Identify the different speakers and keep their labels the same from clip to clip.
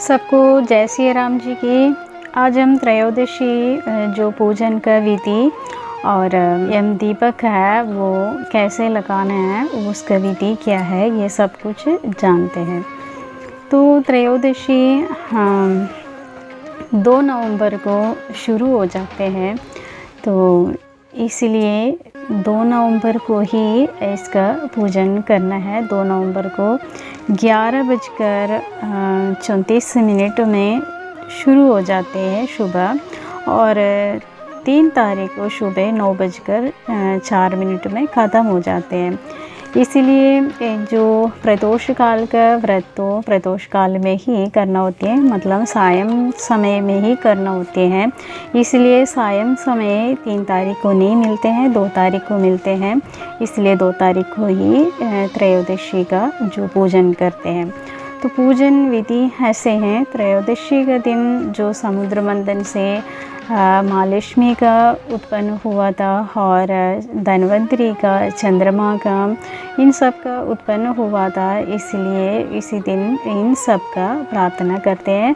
Speaker 1: सबको जय श्री राम जी की। आज हम त्रयोदशी जो पूजन का विधि और यम दीपक है वो कैसे लगाना है, उसका विधि क्या है, ये सब कुछ जानते हैं। तो त्रयोदशी 2 नवंबर को शुरू हो जाते हैं, तो इसलिए 2 नवंबर को ही इसका पूजन करना है। 2 नवंबर को 11:34 में शुरू हो जाते हैं सुबह, और 3 तारीख को सुबह 9:04 में ख़त्म हो जाते हैं। इसलिए जो प्रदोष काल का व्रत तो प्रदोष काल में ही करना होती है, मतलब सायं समय में ही करना होते हैं। इसलिए सायं समय 3 तारीख को नहीं मिलते हैं, 2 तारीख को मिलते हैं। इसलिए 2 तारीख को ही त्रयोदशी का जो पूजन करते हैं। तो पूजन विधि ऐसे हैं। त्रयोदशी का दिन जो समुद्र मंथन से महालक्ष्मी का उत्पन्न हुआ था, और धन्वंतरी का, चंद्रमा का, इन सब का उत्पन्न हुआ था, इसलिए इसी दिन इन सब का प्रार्थना करते हैं।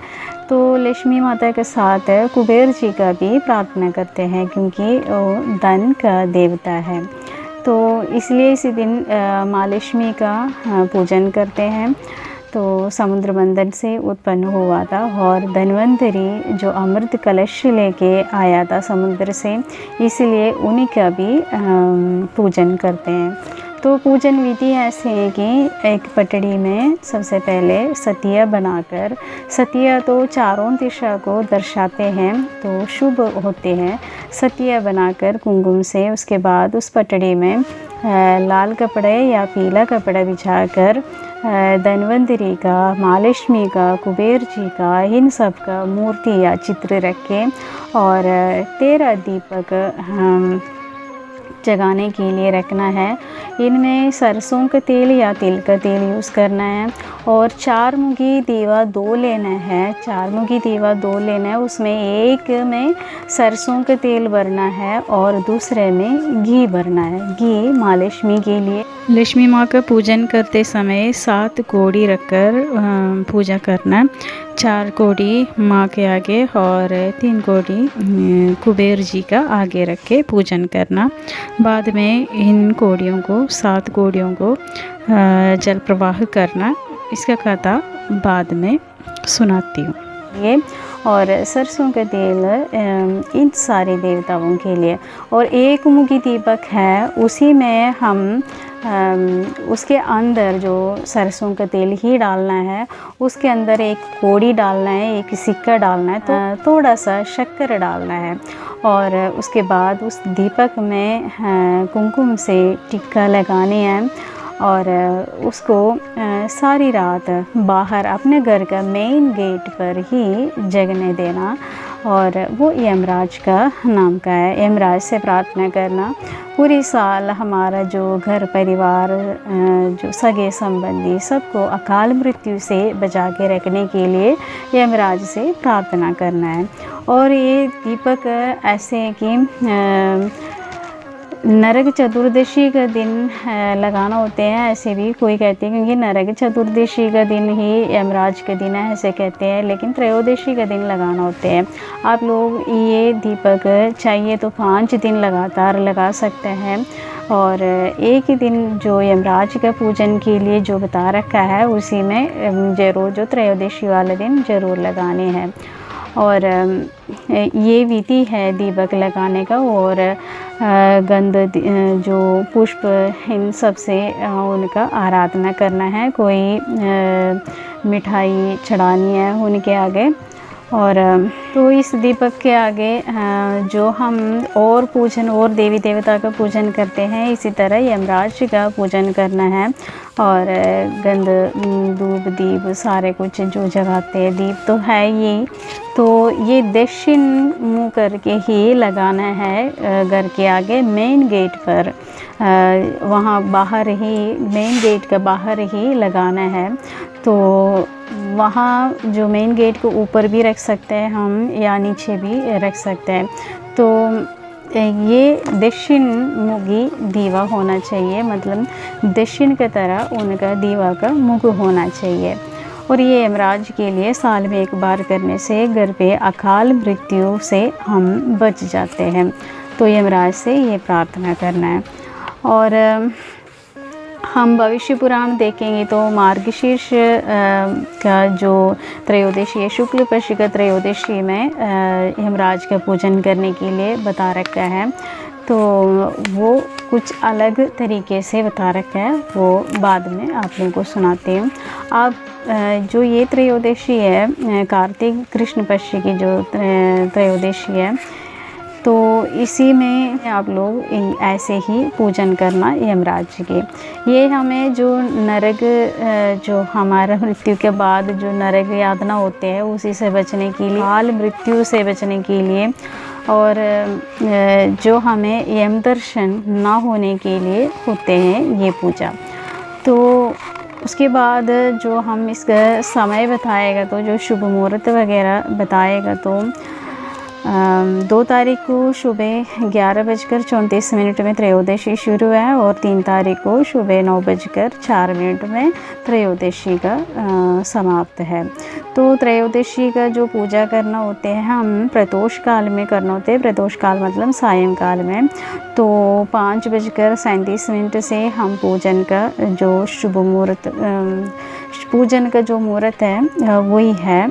Speaker 1: तो लक्ष्मी माता के साथ कुबेर जी का भी प्रार्थना करते हैं, क्योंकि वो धन का देवता है। तो इसलिए इसी दिन महालक्ष्मी का पूजन करते हैं। तो समुद्र मंथन से उत्पन्न हुआ था, और धन्वंतरी जो अमृत कलश लेके आया था समुद्र से, इसलिए उन्हीं का भी पूजन करते हैं। तो पूजन विधि ऐसे है कि एक पटड़ी में सबसे पहले सतिया बनाकर, सतिया तो चारों दिशा को दर्शाते हैं, तो शुभ होते हैं। सतिया बनाकर कुंकुम से, उसके बाद उस पटड़ी में लाल कपड़े या पीला कपड़ा बिछाकर धन्वंतरी का, महालक्ष्मी का, कुबेर जी का, इन सब का मूर्ति या चित्र रखें, और 13 दीपक जगाने के लिए रखना है। इनमें सरसों का तेल या तिल का तेल यूज़ करना है, और 4 मुखी दीवा 2 लेना है। 4 मुखी दीवा 2 लेना है, उसमें एक में सरसों का तेल भरना है और दूसरे में घी भरना है। घी महालक्ष्मी के लिए। लक्ष्मी माँ का पूजन करते समय 7 कौड़ी रखकर पूजा करना। 4 कौड़ी माँ के आगे और 3 कौड़ी कुबेर जी का आगे रख के पूजन करना। बाद में इन कौड़ियों को, 7 कौड़ियों को जल प्रवाह करना। इसका कथा बाद में सुनाती हूँ। ये और सरसों का तेल इन सारे देवताओं के लिए, और एक मुखी दीपक है, उसी में हम उसके अंदर जो सरसों का तेल ही डालना है, उसके अंदर एक कौड़ी डालना है, एक सिक्का डालना है, तो थोड़ा सा शक्कर डालना है, और उसके बाद उस दीपक में कुमकुम से टिक्का लगाने हैं, और उसको सारी रात बाहर अपने घर का मेन गेट पर ही जगने देना। और वो यमराज का नाम का है। यमराज से प्रार्थना करना, पूरी साल हमारा जो घर परिवार, जो सगे संबंधी, सबको अकाल मृत्यु से बचा के रखने के लिए यमराज से प्रार्थना करना है। और ये दीपक ऐसे है कि नरक चतुर्दशी का दिन लगाना होते हैं, ऐसे भी कोई कहते हैं, क्योंकि नरक चतुर्दशी का दिन ही यमराज का दिन है, ऐसे कहते हैं, लेकिन त्रयोदशी का दिन लगाना होते हैं। आप लोग ये दीपक चाहिए तो 5 दिन लगातार लगा सकते हैं, और एक ही दिन जो यमराज का पूजन के लिए जो बता रखा है, उसी में जरूर जो त्रयोदशी वाले दिन ज़रूर लगाने हैं। और ये विधि है दीपक लगाने का। और गंध, जो पुष्प, इन सब से उनका आराधना करना है। कोई मिठाई चढ़ानी है उनके आगे। और तो इस दीपक के आगे जो हम और पूजन, और देवी देवता का पूजन करते हैं, इसी तरह यमराज का पूजन करना है। और गंध, धूप, दीप सारे कुछ जो जगाते हैं, दीप तो है ये, तो ये दक्षिण मुँह करके ही लगाना है घर के आगे मेन गेट पर। वहाँ बाहर ही, मेन गेट का बाहर ही लगाना है। तो वहाँ जो मेन गेट को ऊपर भी रख सकते हैं हम, या नीचे भी रख सकते हैं। तो ये दक्षिण मुखी दीवा होना चाहिए, मतलब दक्षिण की तरह उनका दीवा का मुख होना चाहिए। और ये यमराज के लिए साल में एक बार करने से घर पे अकाल मृत्यु से हम बच जाते हैं। तो यमराज से ये प्रार्थना करना है। और हम भविष्य पुराण देखेंगे तो मार्गशीर्ष का जो त्रयोदशी है, शुक्ल पक्ष का त्रयोदशी में यमराज का पूजन करने के लिए बता रखा है। तो वो कुछ अलग तरीके से बता रखा है, वो बाद में आप लोगों को सुनाते हैं। आप जो ये त्रयोदशी है, कार्तिक कृष्ण पक्ष की जो त्रयोदशी है, तो इसी में आप लोग ऐसे ही पूजन करना यमराज के। ये हमें जो नरक, जो हमारा मृत्यु के बाद जो नरक यातना होते हैं उसी से बचने के लिए, काल मृत्यु से बचने के लिए, और जो हमें यम दर्शन ना होने के लिए होते हैं ये पूजा। तो उसके बाद जो हम इसका समय बताएगा, तो जो शुभ मुहूर्त वगैरह बताएगा, तो 2 तारीख को सुबह 11:34 में त्रयोदशी शुरू है और 3 तारीख को सुबह 9:04 में त्रयोदशी का समाप्त है। तो त्रयोदशी का जो पूजा करना होते हैं हम प्रदोष काल में करना होते हैं। प्रदोष काल मतलब सायंकाल में। तो 5:37 से हम पूजन का जो शुभ मुहूर्त, पूजन का जो मुहूर्त है वही है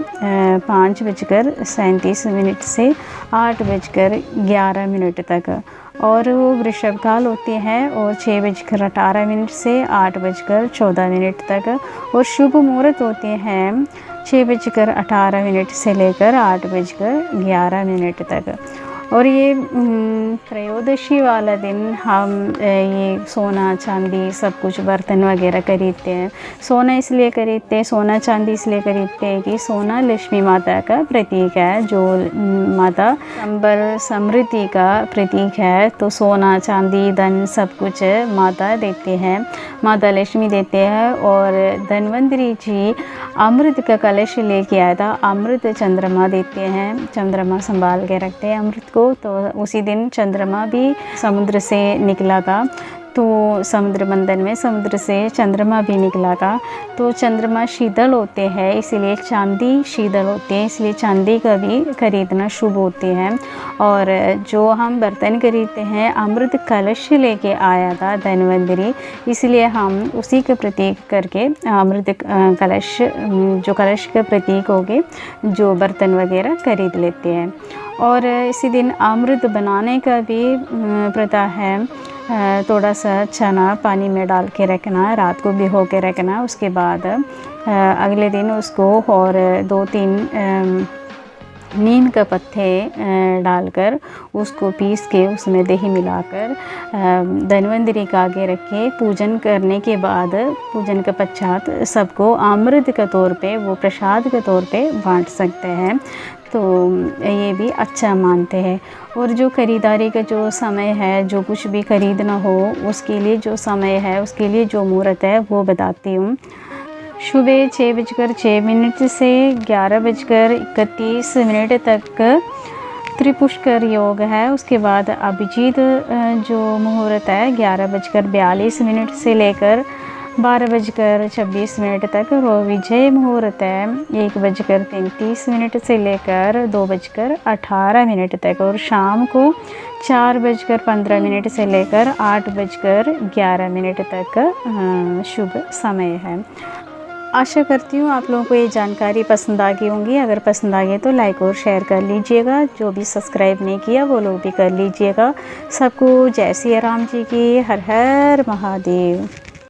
Speaker 1: 5:37 से 8:11 तक। और वो वृषभ काल होती है और 6:18 से 8:14 तक। और शुभ मुहूर्त होते हैं 6:18 से लेकर 8:11 तक। और ये त्रयोदशी वाला दिन हम ये सोना चांदी सब कुछ बर्तन वगैरह खरीदते हैं। सोना इसलिए खरीदते हैं, सोना चांदी इसलिए खरीदते हैं कि सोना लक्ष्मी माता का प्रतीक है, जो माता संबर समृद्धि का प्रतीक है। तो सोना चांदी धन सब कुछ माता देते हैं, माता लक्ष्मी देते हैं। और धन्वंतरी जी अमृत का कलश लेके आया था, अमृत चंद्रमा देते हैं, चंद्रमा संभाल के रखते हैं अमृत को। तो उसी दिन चंद्रमा भी समुद्र से निकला था, तो समुद्र मंथन में समुद्र से चंद्रमा भी निकला था। तो चंद्रमा शीतल होते हैं, इसलिए चांदी शीतल होते हैं, इसलिए चांदी का भी खरीदना शुभ होते हैं। और जो हम बर्तन खरीदते हैं, अमृत कलश लेके आया था धन्वंतरी, इसलिए हम उसी का प्रतीक करके अमृत कलश, जो कलश का प्रतीक हो गए, जो बर्तन वगैरह खरीद लेते हैं। और इसी दिन अमृत बनाने का भी प्रथा है। थोड़ा सा चना पानी में डाल के रखना, रात को भिगो के रखना। उसके बाद अगले दिन उसको और 2-3 नीम का पत्ते डालकर उसको पीस के उसमें दही मिलाकर धन्वंतरी का आगे रख के पूजन करने के बाद, पूजन के पश्चात सबको अमृत के तौर पे, वो प्रसाद के तौर पे बांट सकते हैं। तो ये भी अच्छा मानते हैं। और जो खरीदारी का जो समय है, जो कुछ भी खरीदना हो उसके लिए जो समय है, उसके लिए जो मुहूर्त है वो बताती हूँ। सुबह 6:06 से 11:31 तक त्रिपुष्कर योग है। उसके बाद अभिजीत जो मुहूर्त है 11:42 से लेकर 12:26 तक। और विजय मुहूर्त है 1:33 से लेकर 2:18 तक। और शाम को 4:15 से लेकर 8:11 तक शुभ समय है। आशा करती हूँ आप लोगों को ये जानकारी पसंद आ गई होंगी। अगर पसंद आ गई तो लाइक और शेयर कर लीजिएगा। जो भी सब्सक्राइब नहीं किया वो लोग भी कर लीजिएगा। सबको जय सिया राम जी की। हर हर महादेव।